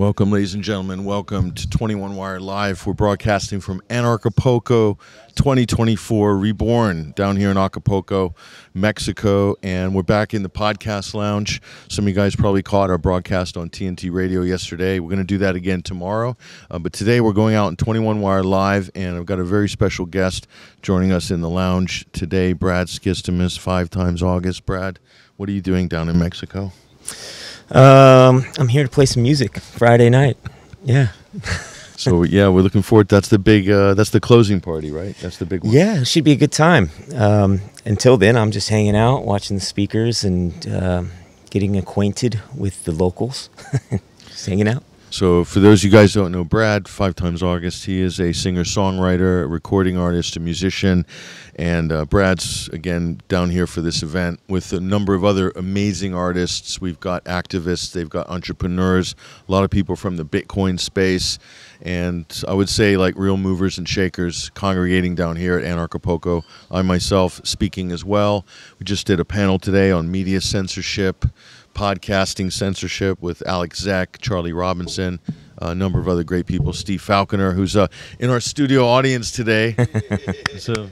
Welcome, ladies and gentlemen. Welcome to 21 Wire Live. We're broadcasting from Anarchapulco 2024, reborn down here in Acapulco, Mexico. And we're back in the podcast lounge. Some of you guys probably caught our broadcast on TNT Radio yesterday. We're going to do that again tomorrow. But today we're going out in 21 Wire Live, and I've got a very special guest joining us in the lounge today, Brad Skistimas, 5 times August. Brad, what are you doing down in Mexico? I'm here to play some music Friday night. Yeah. So yeah, we're looking forward. That's the big. That's the closing party, right? That's the big one. Yeah, it should be a good time. Until then, I'm just hanging out, watching the speakers, and getting acquainted with the locals. Just hanging out. So for those of you guys who don't know Brad, 5 times August, he is a singer-songwriter, a recording artist, a musician, and Brad's, again, down here for this event with a number of other amazing artists. We've got activists, they've got entrepreneurs, a lot of people from the Bitcoin space, and I would say like real movers and shakers congregating down here at Anarchapulco. I myself speaking as well. We just did a panel today on media censorship, podcasting censorship with Alex Zeck, Charlie Robinson, a number of other great people. Steve Falconer, who's in our studio audience today. So,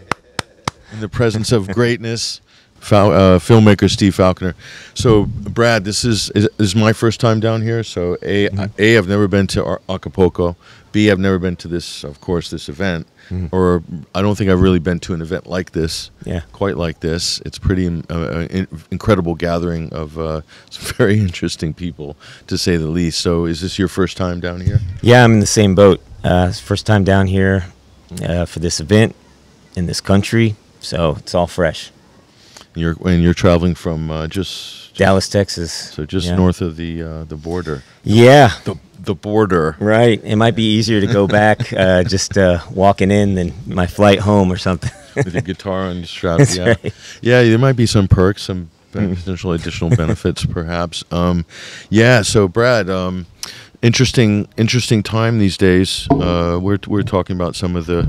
in the presence of greatness, filmmaker Steve Falconer. So, Brad, this is my first time down here. So, I've never been to Acapulco. B, I've never been to this, of course, this event. Or I don't think I've really been to an event like this, quite like this. It's pretty incredible gathering of some very interesting people, to say the least. So is this your first time down here? Yeah, I'm in the same boat. First time down here for this event in this country, so it's all fresh. You're traveling from just Dallas, Texas. So just north of the border. Yeah. The border. Right. It might be easier to go back just walking in than my flight home or something. With your guitar on your strap. That's yeah. right. Yeah, there might be some perks, some potential additional benefits, perhaps. Yeah. So, Brad, interesting time these days. We're talking about some of the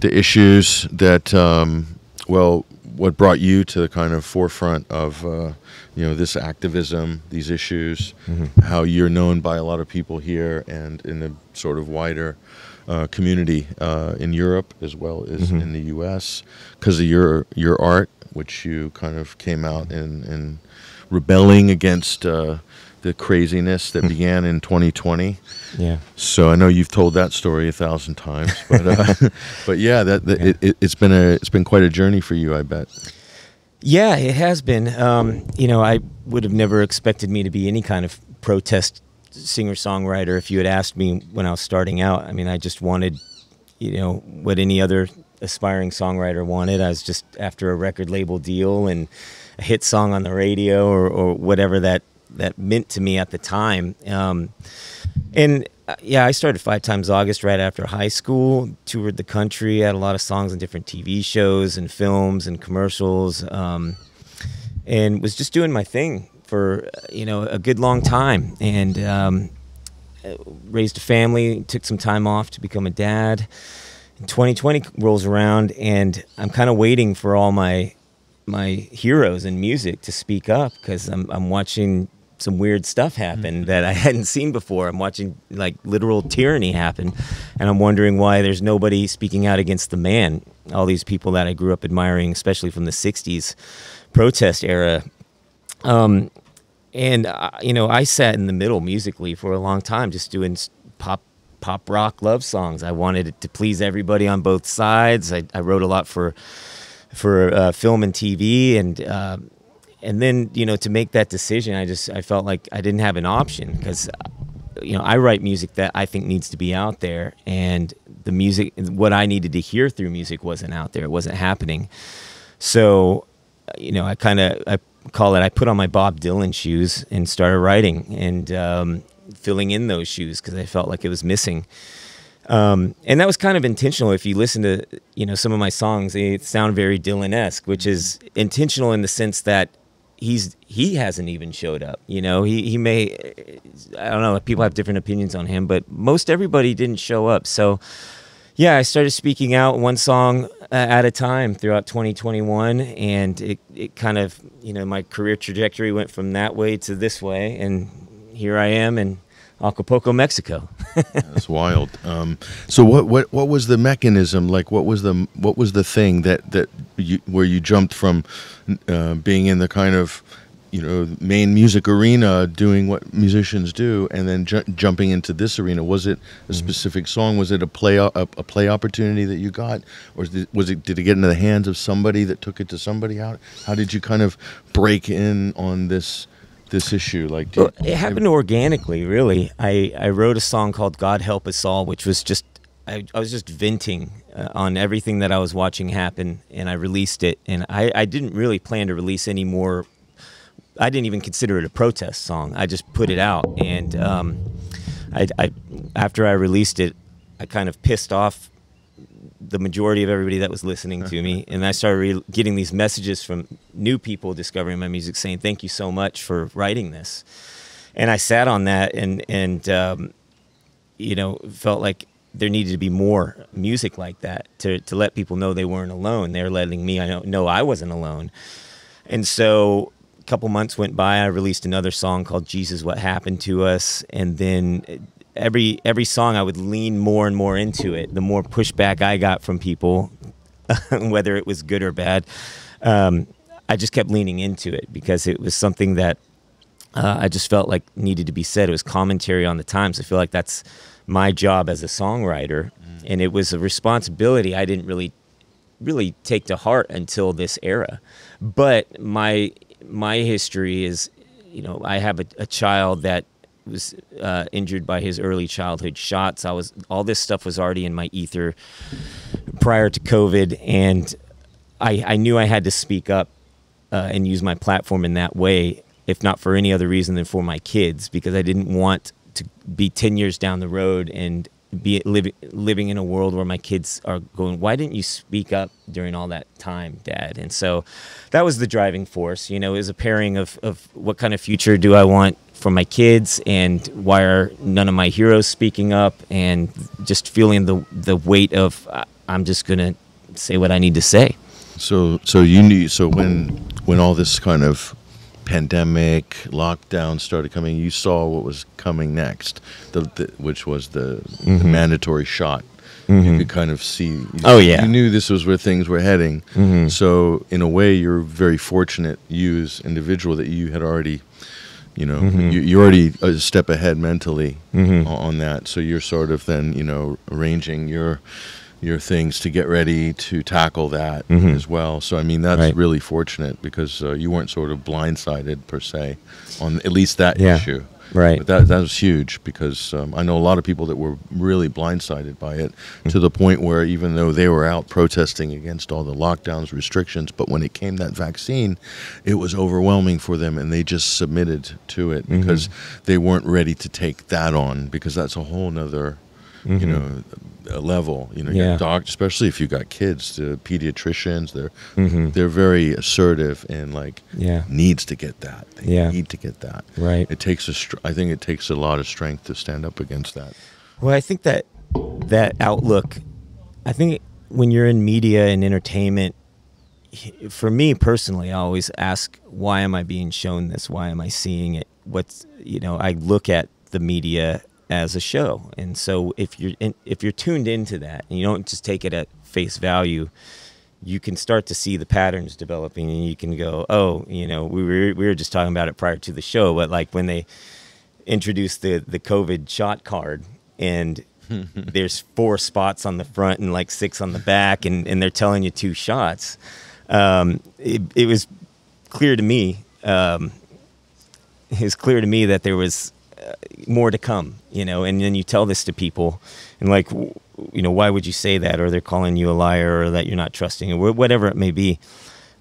issues that what brought you to the kind of forefront of this activism, these issues, how you're known by a lot of people here and in the sort of wider community in Europe as well as in the U.S. because of your art, which you kind of came out in rebelling against the craziness that began in 2020. Yeah. So I know you've told that story 1,000 times, but yeah, it's been quite a journey for you, I bet. Yeah, it has been. I would have never expected me to be any kind of protest singer-songwriter if you had asked me when I was starting out. I mean, I just wanted, what any other aspiring songwriter wanted. I was just after a record label deal and a hit song on the radio or whatever that meant to me at the time. I started 5 times August right after high school, toured the country, had a lot of songs on different TV shows and films and commercials, and was just doing my thing for, a good long time, and raised a family, took some time off to become a dad. And 2020 rolls around, and I'm kind of waiting for all my heroes in music to speak up, because I'm watching some weird stuff happen that I hadn't seen before. I'm watching like literal tyranny happen, and I'm wondering why there's nobody speaking out against the man. All these people that I grew up admiring, especially from the 60s protest era. I sat in the middle musically for a long time, just doing pop rock love songs. I wanted it to please everybody on both sides. I wrote a lot for film and TV, and then, to make that decision, I felt like I didn't have an option, because, I write music that I think needs to be out there, and the music, what I needed to hear through music wasn't out there. It wasn't happening. So, I put on my Bob Dylan shoes and started writing and filling in those shoes, because I felt like it was missing. And that was kind of intentional. If you listen to, some of my songs, they sound very Dylan-esque, which is intentional in the sense that he hasn't even showed up. He may, I don't know, people have different opinions on him, but most everybody didn't show up. So yeah, I started speaking out one song at a time throughout 2021, and it kind of, my career trajectory went from that way to this way, and here I am, and Acapulco, Mexico. That's wild. So what was the mechanism? Like, what was the thing that where you jumped from being in the kind of, main music arena, doing what musicians do, and then jumping into this arena? Was it a specific song? Was it a play opportunity that you got, or did it get into the hands of somebody that took it to somebody? How did you kind of break in on this issue? Like, it happened organically, really. I wrote a song called "God Help Us All," which was just I was just venting on everything that I was watching happen, and I released it. And I didn't really plan to release any more. I didn't even consider it a protest song. I just put it out, and I after I released it, I kind of pissed off the majority of everybody that was listening to me, and I started getting these messages from new people discovering my music, saying thank you so much for writing this. And I sat on that, and felt like there needed to be more music like that to let people know they weren't alone. They're letting me know I wasn't alone. And so a couple months went by. I released another song called Jesus, What Happened to Us, and then every song I would lean more and more into it. The more pushback I got from people, whether it was good or bad, I just kept leaning into it because it was something that I just felt like needed to be said. It was commentary on the times. I feel like that's my job as a songwriter, and it was a responsibility I didn't really take to heart until this era. But my history is, I have a child that was injured by his early childhood shots. All this stuff was already in my ether prior to COVID, and I knew I had to speak up and use my platform in that way, if not for any other reason than for my kids, because I didn't want to be 10 years down the road and be living in a world where my kids are going, why didn't you speak up during all that time, Dad? And so that was the driving force. It was a pairing of what kind of future do I want for my kids, and why are none of my heroes speaking up, and just feeling the weight of I'm just gonna say what I need to say. So you knew. So when all this kind of pandemic lockdown started coming, you saw what was coming next, which was the mandatory shot. You could kind of see. You knew this was where things were heading. So in a way, you're a very fortunate, you as individual, that you had already, you're already a step ahead mentally on that. So you're sort of then, arranging your things to get ready to tackle that as well. So I mean, that's really fortunate, because you weren't sort of blindsided per se on at least that issue. Right. But that was huge, because I know a lot of people that were really blindsided by it, to the point where even though they were out protesting against all the lockdowns, restrictions, but when it came that vaccine, it was overwhelming for them, and they just submitted to it because they weren't ready to take that on, because that's a whole nother, a level. Doctors, especially if you got kids, the pediatricians, they're very assertive and needs to get that. They need to get that. Right. It takes I think it takes a lot of strength to stand up against that. Well, I think that outlook, I think when you're in media and entertainment, for me personally, I always ask, why am I being shown this? Why am I seeing it? I look at the media as a show, and so if you're tuned into that and you don't just take it at face value, you can start to see the patterns developing, and you can go, we were just talking about it prior to the show, but like when they introduced the COVID shot card, and there's 4 spots on the front and like 6 on the back, and they're telling you 2 shots, it was clear to me. It was clear to me that there was more to come, and then you tell this to people, and why would you say that? Or they're calling you a liar, or that you're not trusting, or whatever it may be.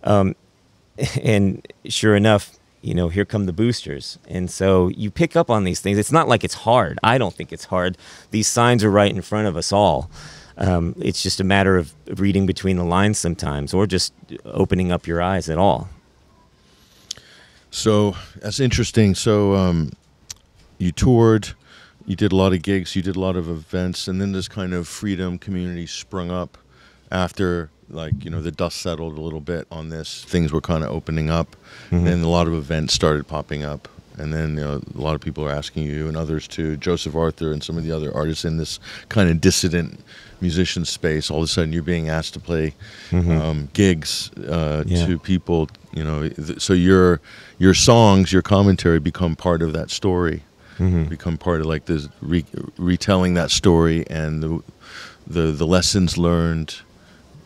And sure enough, here come the boosters. And so you pick up on these things. It's not like it's hard. I don't think it's hard. These signs are right in front of us all. It's just a matter of reading between the lines sometimes, or just opening up your eyes at all. So that's interesting. So you toured, you did a lot of gigs, you did a lot of events, and then this kind of freedom community sprung up after, the dust settled a little bit on this. Things were kind of opening up, and then a lot of events started popping up. And then a lot of people are asking you, and others too, Joseph Arthur and some of the other artists in this kind of dissident musician space. All of a sudden, you're being asked to play gigs to people. You know, so your songs, your commentary become part of that story, become part of like this retelling that story and the lessons learned.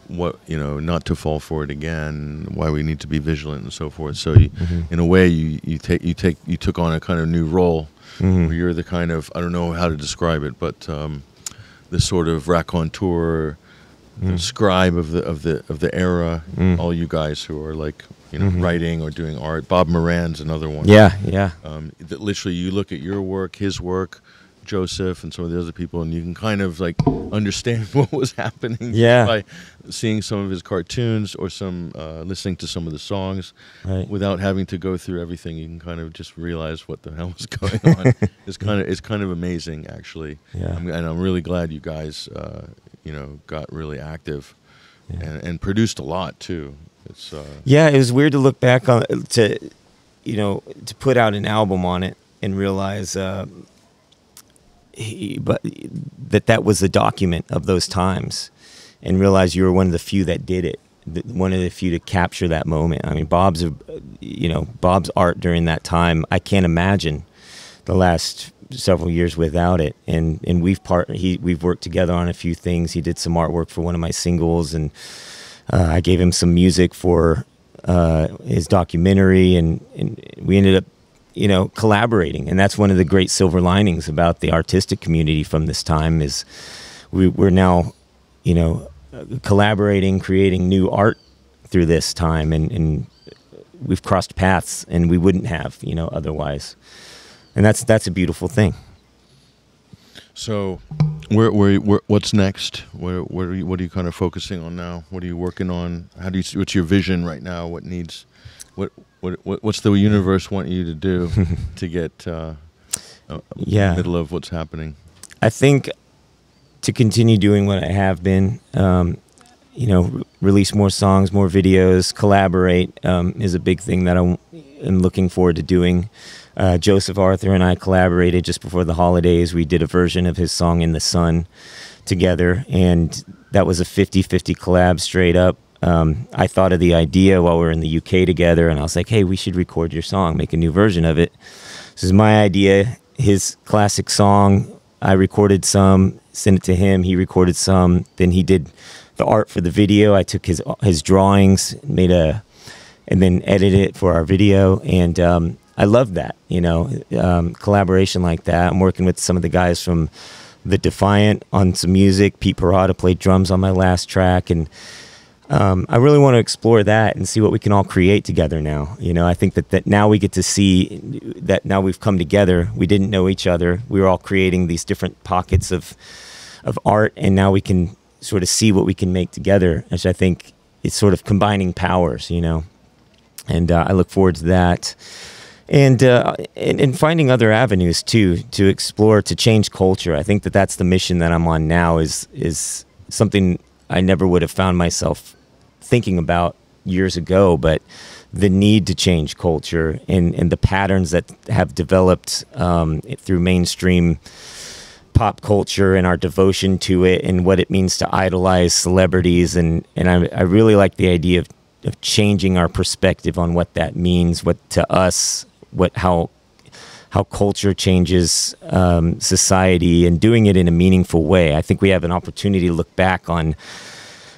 What, you know, not to fall for it again, why we need to be vigilant and so forth. So in a way you took on a kind of new role where you're the kind of, I don't know how to describe it, but the sort of raconteur, the scribe of the era, all you guys who are like, you know, writing or doing art. Bob Moran's another one. That literally you look at your work, his work, Joseph and some of the other people, and you can kind of like understand what was happening by seeing some of his cartoons or some listening to some of the songs without having to go through everything. You can kind of just realize what the hell is going on. It's kind of amazing, actually. And I'm really glad you guys you know, got really active and produced a lot too. It's it was weird to look back on to put out an album on it and realize that was the document of those times, and realize you were one of the few that did it, one of the few to capture that moment. I mean, Bob's art during that time, I can't imagine the last several years without it. And we've worked together on a few things. He did some artwork for one of my singles, and I gave him some music for his documentary, and we ended up collaborating. And that's one of the great silver linings about the artistic community from this time is we're now, collaborating, creating new art through this time. And we've crossed paths, and we wouldn't have, otherwise. And that's a beautiful thing. So where what's next? What are you kind of focusing on now? What are you working on? What's your vision right now? What's the universe want you to do to get in the middle of what's happening? I think to continue doing what I have been, release more songs, more videos, collaborate is a big thing that I'm looking forward to doing. Joseph Arthur and I collaborated just before the holidays. We did a version of his song "In the Sun" together, and that was a 50-50 collab straight up. I thought of the idea while we were in the UK together, and I was like, hey, we should record your song, make a new version of it. This is my idea, his classic song. I recorded some, sent it to him, he recorded some, then he did the art for the video. I took his drawings, and then edited it for our video, and I love that, collaboration like that. I'm working with some of the guys from The Defiant on some music. Pete Parada played drums on my last track, and I really want to explore that and see what we can all create together now. I think that now we get to see that now we've come together. We didn't know each other. We were all creating these different pockets of art, and now we can sort of see what we can make together, which I think is sort of combining powers, and I look forward to that. And finding other avenues too, to explore, to change culture. I think that's the mission that I'm on now is something I never would have found myself thinking about years ago, but the need to change culture and the patterns that have developed through mainstream pop culture and our devotion to it and what it means to idolize celebrities. And I really like the idea of changing our perspective on what that means, what to us, how culture changes society, and doing it in a meaningful way. I think we have an opportunity to look back on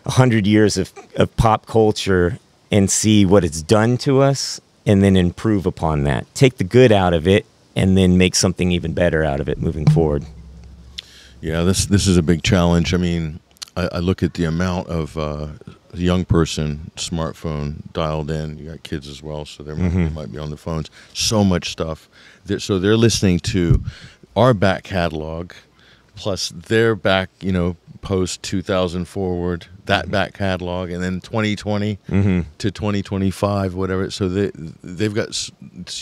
100 years of pop culture and see what it's done to us, and then improve upon that. Take the good out of it, and then make something even better out of it moving forward. Yeah, this is a big challenge. I mean, I look at the amount of young person smartphone dialed in. You got kids as well, so they might be on the phones. So much stuff. So they're listening to our back catalog, plus their back, post 2000 forward, that back catalog, and then 2020 to 2025, whatever. So they've got this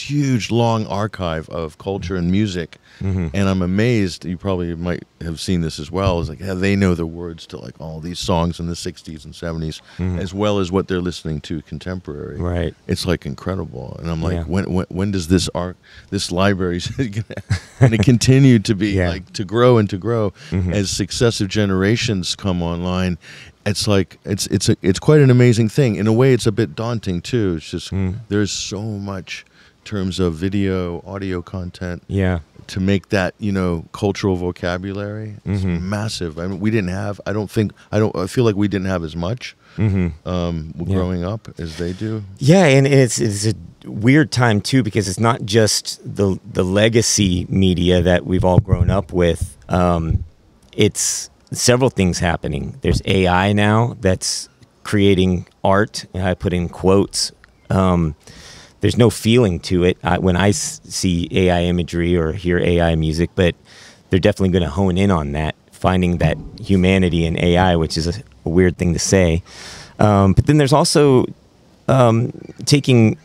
huge, long archive of culture and music, and I'm amazed. You probably might have seen this as well. Is like, yeah, they know the words to like all these songs in the 60s and 70s, as well as what they're listening to contemporary. Right. It's like incredible, and I'm like, when does this library going to continue to be like to grow and to grow as successive generations come online? It's like it's quite an amazing thing. In a way, it's a bit daunting too. It's just there's so much in terms of video, audio content. Yeah. To make that, cultural vocabulary, it's massive. I mean, we didn't have. I feel like we didn't have as much growing up as they do. Yeah, and it's a weird time too, because it's not just the legacy media that we've all grown up with. It's several things happening. There's AI now that's creating art, and I put in quotes. There's no feeling to it when I see AI imagery or hear AI music, but they're definitely going to hone in on that, finding that humanity in AI, which is a weird thing to say. But then there's also taking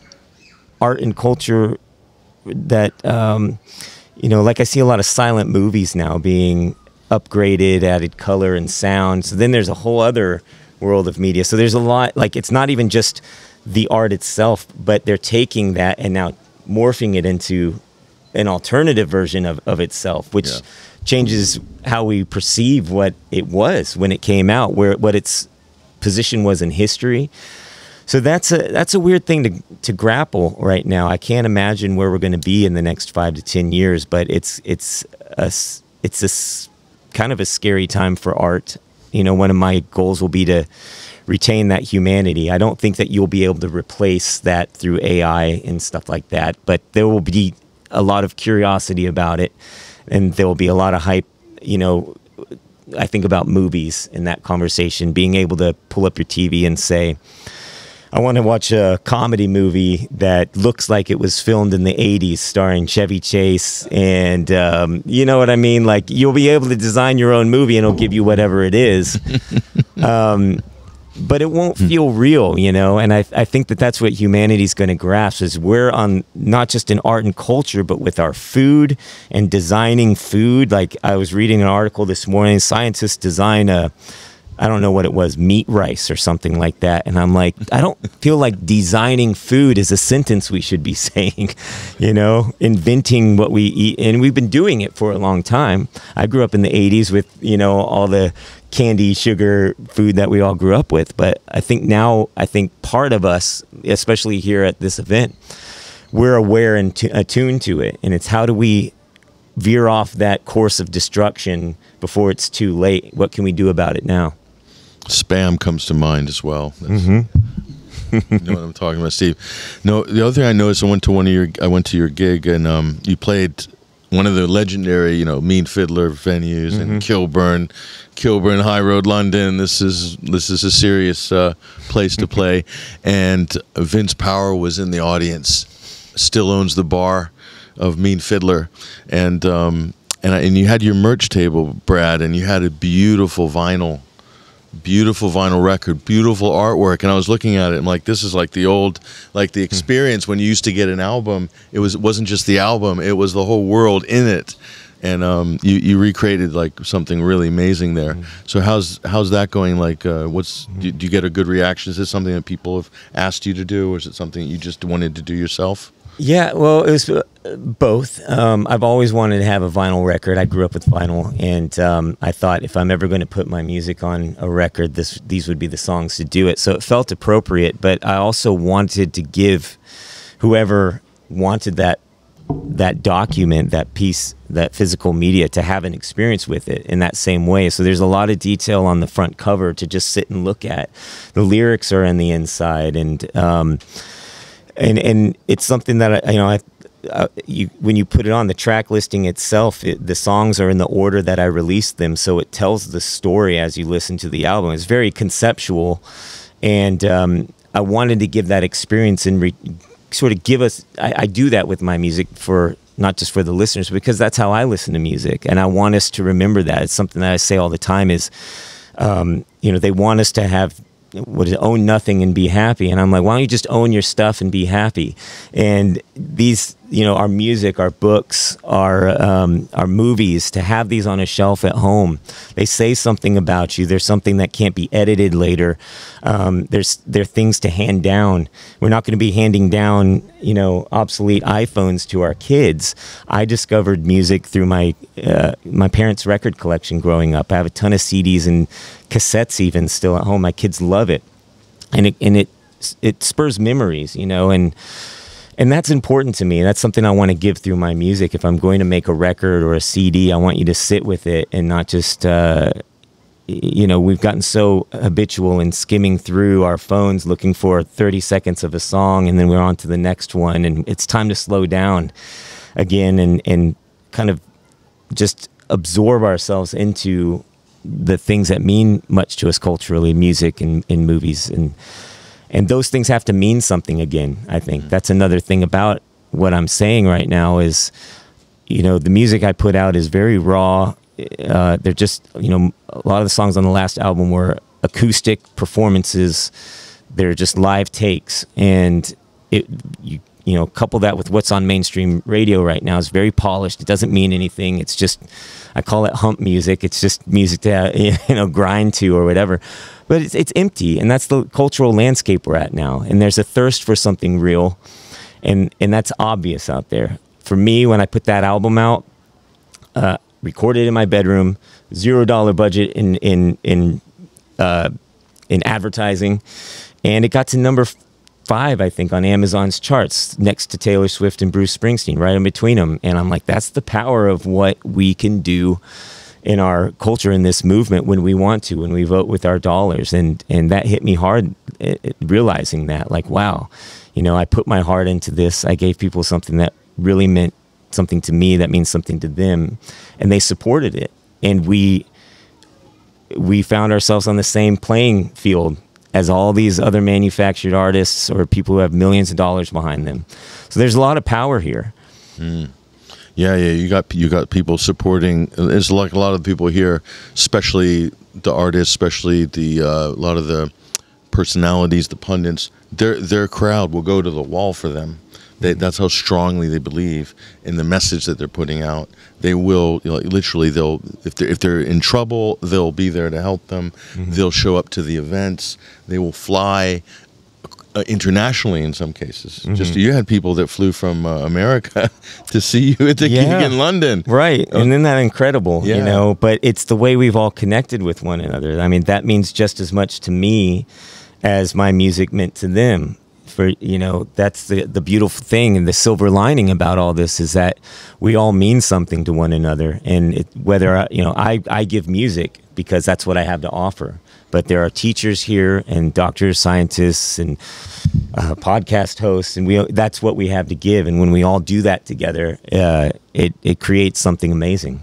art and culture that, like I see a lot of silent movies now being upgraded, added color and sound. So then there's a whole other world of media. So there's a lot, like it's not even just the art itself, but they're taking that and now morphing it into an alternative version of itself, which changes how we perceive what it was when it came out, what its position was in history. So that's a weird thing to grapple right now. I can't imagine where we're going to be in the next 5 to 10 years, but it's a kind of a scary time for art. One of my goals will be to retain that humanity. I don't think that you'll be able to replace that through AI and stuff like that, but there will be a lot of curiosity about it, and there will be a lot of hype. I think about movies in that conversation, being able to pull up your TV and say, I want to watch a comedy movie that looks like it was filmed in the 80s starring Chevy Chase, and you know what I mean? Like, you'll be able to design your own movie and it'll give you whatever it is. But it won't feel real, and I think that's what humanity's going to grasp, is we're on, not just in art and culture, but with our food and designing food. Like, I was reading an article this morning, scientists design I don't know what it was, meat rice or something like that. And I'm like, I don't feel like designing food is a sentence we should be saying, inventing what we eat. And we've been doing it for a long time. I grew up in the 80s with, all the candy, sugar, food that we all grew up with. But I think part of us, especially here at this event, we're aware and attuned to it. And it's how do we veer off that course of destruction before it's too late? What can we do about it now? Spam comes to mind as well. You know what I'm talking about, Steve. No, the other thing I noticed, I went to your gig, and you played one of the legendary, Mean Fiddler venues in Kilburn, High Road, London. This is a serious place to play, and Vince Power was in the audience. Still owns the bar of Mean Fiddler, and you had your merch table, Brad, and you had a beautiful vinyl record, beautiful artwork, and I was looking at it. I'm like, this is like the experience when you used to get an album. It wasn't just the album; it was the whole world in it, and you recreated like something really amazing there. So how's that going? Like, do you get a good reaction? Is this something that people have asked you to do, or is it something that you just wanted to do yourself? Yeah, well, it was both. I've always wanted to have a vinyl record. I grew up with vinyl, and I thought if I'm ever going to put my music on a record, these would be the songs to do it. So it felt appropriate, but I also wanted to give whoever wanted that document, that piece, that physical media, to have an experience with it in that same way. So there's a lot of detail on the front cover to just sit and look at. The lyrics are in the inside, and it's something that when you put it on the track listing itself, the songs are in the order that I released them, so it tells the story as you listen to the album. It's very conceptual, and I wanted to give that experience and sort of give us. I do that with my music for not just for the listeners, because that's how I listen to music. And I want us to remember that. It's something that I say all the time is, they want us to have, own nothing and be happy. And I'm like, why don't you just own your stuff and be happy? And these, our music, our books, our movies, to have these on a shelf at home, they say something about you. There's something that can't be edited later. They're things to hand down. We're not going to be handing down, obsolete iPhones to our kids. I discovered music through my parents' record collection growing up. I have a ton of CDs and cassettes even still at home. My kids love it, and it spurs memories, and that's important to me. That's something I want to give through my music. If I'm going to make a record or a CD, I want you to sit with it and not just we've gotten so habitual in skimming through our phones looking for 30 seconds of a song, and then we're on to the next one, and it's time to slow down again and kind of just absorb ourselves into the things that mean much to us culturally, music and movies, and those things have to mean something again. I think that's another thing about what I'm saying right now is, the music I put out is very raw. They're just, a lot of the songs on the last album were acoustic performances. They're just live takes, and couple that with what's on mainstream radio right now is very polished. It doesn't mean anything. It's just, I call it hump music. It's just music to, grind to or whatever. But it's empty, and that's the cultural landscape we're at now. And there's a thirst for something real, and that's obvious out there. For me, when I put that album out, recorded in my bedroom, $0 budget in advertising, and it got to number 5, I think, on Amazon's charts, next to Taylor Swift and Bruce Springsteen, right in between them. And I'm like, that's the power of what we can do in our culture, in this movement, when we want to, when we vote with our dollars. And that hit me hard, realizing that, like, wow, I put my heart into this. I gave people something that really meant something to me, that means something to them, and they supported it. And we found ourselves on the same playing field as all these other manufactured artists or people who have millions of dollars behind them. So there's a lot of power here. Yeah, you got people supporting. There's like a lot of people here, especially the artists, especially a lot of the personalities, the pundits. Their crowd will go to the wall for them. That's how strongly they believe in the message that they're putting out. They will, literally, if they're in trouble, they'll be there to help them. Mm-hmm. They'll show up to the events. They will fly internationally in some cases. Mm-hmm. Just you had people that flew from America to see you at the gig in London, right? And isn't that incredible? But it's the way we've all connected with one another. I mean, that means just as much to me as my music meant to them. For that's the beautiful thing, and the silver lining about all this is that we all mean something to one another. And whether I give music because that's what I have to offer, but there are teachers here and doctors, scientists, and podcast hosts, and that's what we have to give. And when we all do that together, it creates something amazing.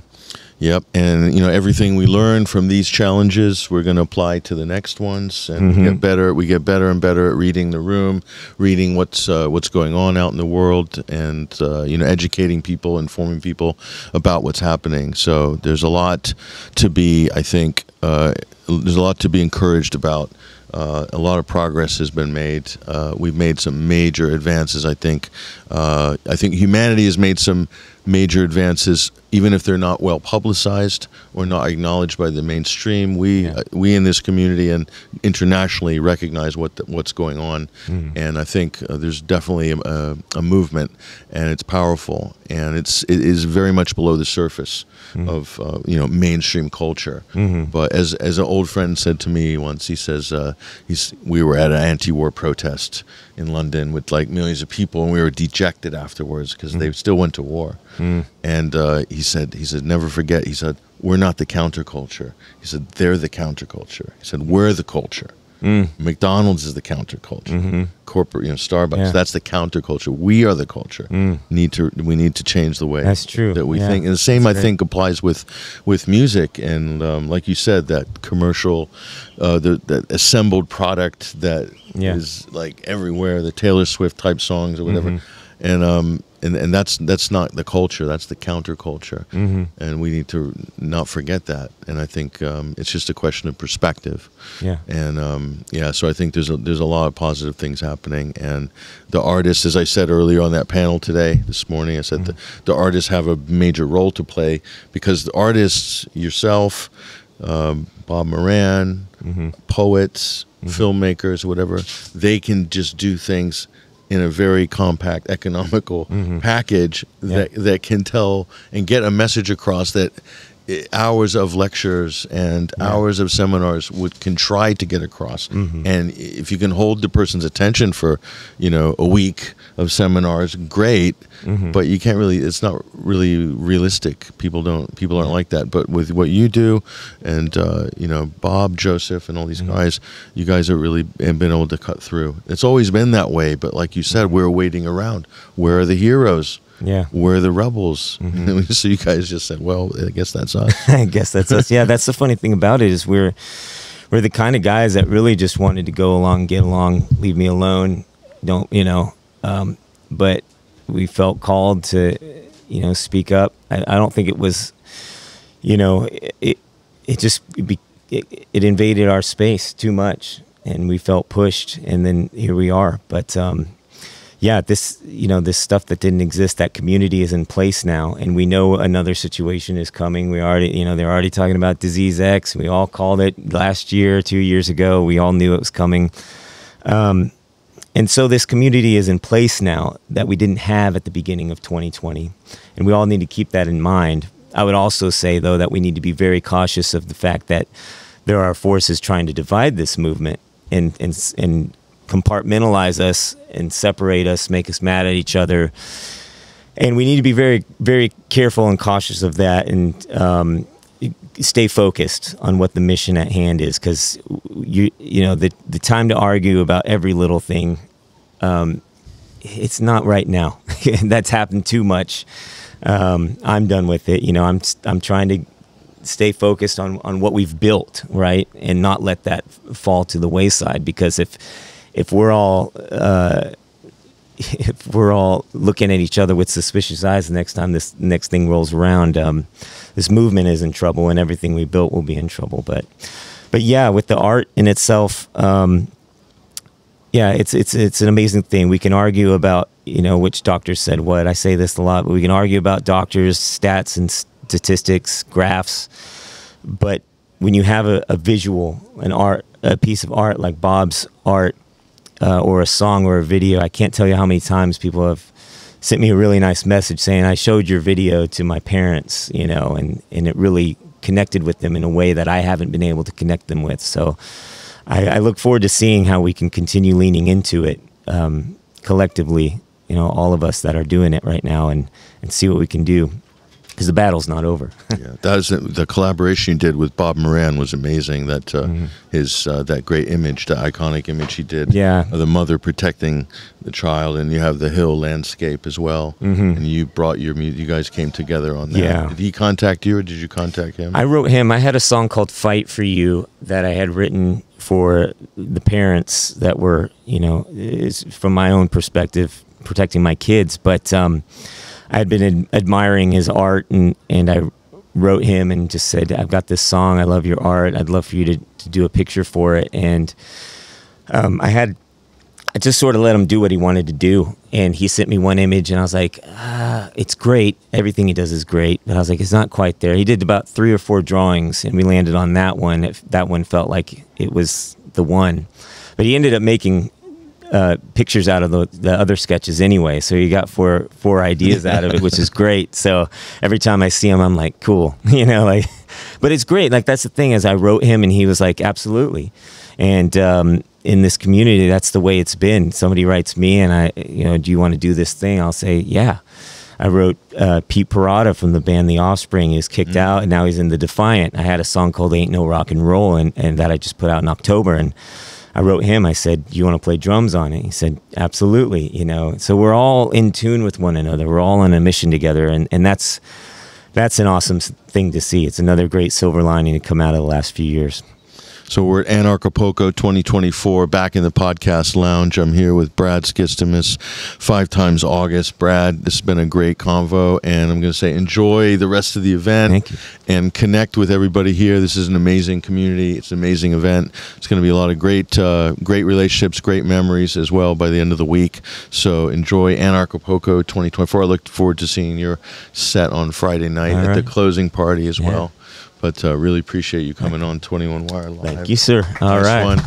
Yep, and everything we learn from these challenges, we're going to apply to the next ones, and get better. We get better and better at reading the room, reading what's going on out in the world, and educating people, informing people about what's happening. So there's a lot to be, I think, there's a lot to be encouraged about. A lot of progress has been made. We've made some major advances, I think. I think humanity has made some major advances, even if they're not well publicized or not acknowledged by the mainstream. We in this community and internationally recognize what's going on, and I think there's definitely a movement, and it's powerful, and it is very much below the surface of mainstream culture. But as an old friend said to me once, he says we were at an anti-war protest in London with like millions of people, and we were dejected afterwards because they still went to war. And he said, never forget, he said, we're not the counterculture. He said, they're the counterculture. He said, we're the culture. McDonald's is the counterculture. Corporate, Starbucks, that's the counterculture. We are the culture. We need to change the way that we think. And the same, I think, applies with music. And like you said, that commercial, that assembled product that is like everywhere, the Taylor Swift type songs or whatever. And and that's not the culture. That's the counterculture, and we need to not forget that. And I think it's just a question of perspective. Yeah. And so I think there's a lot of positive things happening. And the artists, as I said earlier on that panel this morning, I said the artists have a major role to play, because the artists, yourself, Bob Moran, poets, filmmakers, whatever, they can just do things in a very compact, economical package that can tell and get a message across that hours of lectures and hours of seminars can try to get across. And if you can hold the person's attention for, a week of seminars, great. But you can't really, it's not really realistic. People aren't like that. But with what you do, and Bob, Joseph, and all these guys, you guys have really been able to cut through. It's always been that way, but like you said, we're waiting around. Where are the heroes? Yeah. We're the rebels. So you guys just said, well, I guess that's us. I guess that's us. Yeah, that's the funny thing about it, is we're the kind of guys that really just wanted to go along, get along, leave me alone. Don't, but we felt called to, speak up. I don't think it was, it invaded our space too much, and we felt pushed, and then here we are. But, this stuff that didn't exist, that community is in place now, and we know another situation is coming. We already, they're already talking about Disease X. We all called it last year, 2 years ago. We all knew it was coming. And so this community is in place now that we didn't have at the beginning of 2020, and we all need to keep that in mind. I would also say, though, that we need to be very cautious of the fact that there are forces trying to divide this movement and compartmentalize us and separate us, make us mad at each other. And we need to be very, very careful and cautious of that, and stay focused on what the mission at hand is, because the time to argue about every little thing, it's not right now. That's happened too much. I'm done with it. I'm trying to stay focused on what we've built, right, and not let that fall to the wayside. Because if we're all looking at each other with suspicious eyes the next time this next thing rolls around, this movement is in trouble, and everything we built will be in trouble. But yeah, with the art in itself, it's an amazing thing. We can argue about which doctor said what. I say this a lot, but we can argue about doctors, stats and statistics, graphs. But when you have a visual, a piece of art like Bob's art, or a song or a video, I can't tell you how many times people have sent me a really nice message saying, I showed your video to my parents, and it really connected with them in a way that I haven't been able to connect them with. So I look forward to seeing how we can continue leaning into it collectively, all of us that are doing it right now, and see what we can do. Because the battle's not over. Yeah, the collaboration you did with Bob Moran was amazing. That that great image, the iconic image he did, of the mother protecting the child, and you have the hill landscape as well. And you brought you guys came together on that. Yeah. Did he contact you, or did you contact him? I wrote him. I had a song called "Fight for You" that I had written for the parents that were, from my own perspective, protecting my kids, but. I had been admiring his art, and I wrote him and just said, I've got this song, I love your art, I'd love for you to do a picture for it. And I just sort of let him do what he wanted to do, and he sent me one image, and I was like, it's great, everything he does is great, but I was like, it's not quite there. He did about 3 or 4 drawings, and we landed on that one. That one felt like it was the one, but he ended up making pictures out of the other sketches anyway, so you got four ideas out of it, which is great. So every time I see him, I'm like, cool, but it's great. Like, that's the thing, is I wrote him and he was like, absolutely. And in this community, that's the way it's been. Somebody writes me and do you want to do this thing? I'll say, yeah. I wrote Pete Parada from the band The Offspring is kicked out, and now he's in the Defiant. I had a song called Ain't No Rock and Roll, and that I just put out in October, and I wrote him, I said, you want to play drums on it? He said, absolutely, So we're all in tune with one another. We're all on a mission together, and that's an awesome thing to see. It's another great silver lining to come out of the last few years. So we're at Anarchapulco 2024, back in the podcast lounge. I'm here with Brad Skistimas, 5 times August. Brad, this has been a great convo, and I'm going to say enjoy the rest of the event. Thank you. And connect with everybody here. This is an amazing community. It's an amazing event. It's going to be a lot of great relationships, great memories as well by the end of the week. So enjoy Anarchapulco 2024. I look forward to seeing your set on Friday night at the closing party as well. But really appreciate you coming on 21 Wire Live. Thank you, sir. All right.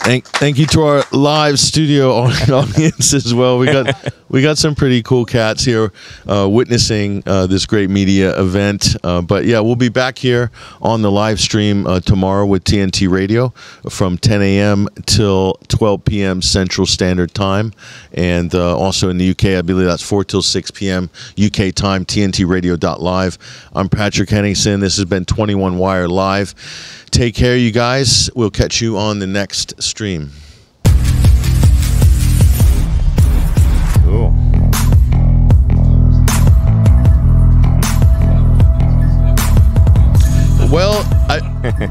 And thank you to our live studio audience as well. We got some pretty cool cats here witnessing this great media event. But yeah, we'll be back here on the live stream tomorrow with TNT Radio from 10 a.m. till 12 p.m. Central Standard Time, and also in the UK, I believe that's 4 till 6 p.m. UK time. TNTRadio.live. I'm Patrick Henningsen. This has been 21 Wire Live. Take care, you guys. We'll catch you on the next stream. Cool. Well,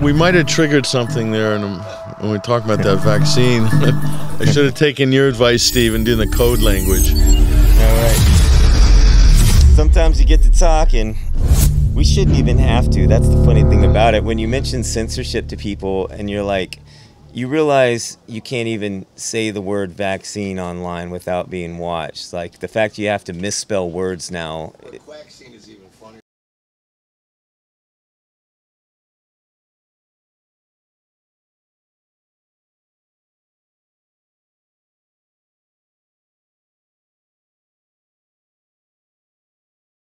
we might have triggered something there, and when we talk about that vaccine, I should have taken your advice, Steve, and doing the code language. All right. Sometimes you get to talk, and we shouldn't even have to. That's the funny thing about it. When you mention censorship to people, and you're like, you realize you can't even say the word vaccine online without being watched. Like the fact you have to misspell words now. Vaccine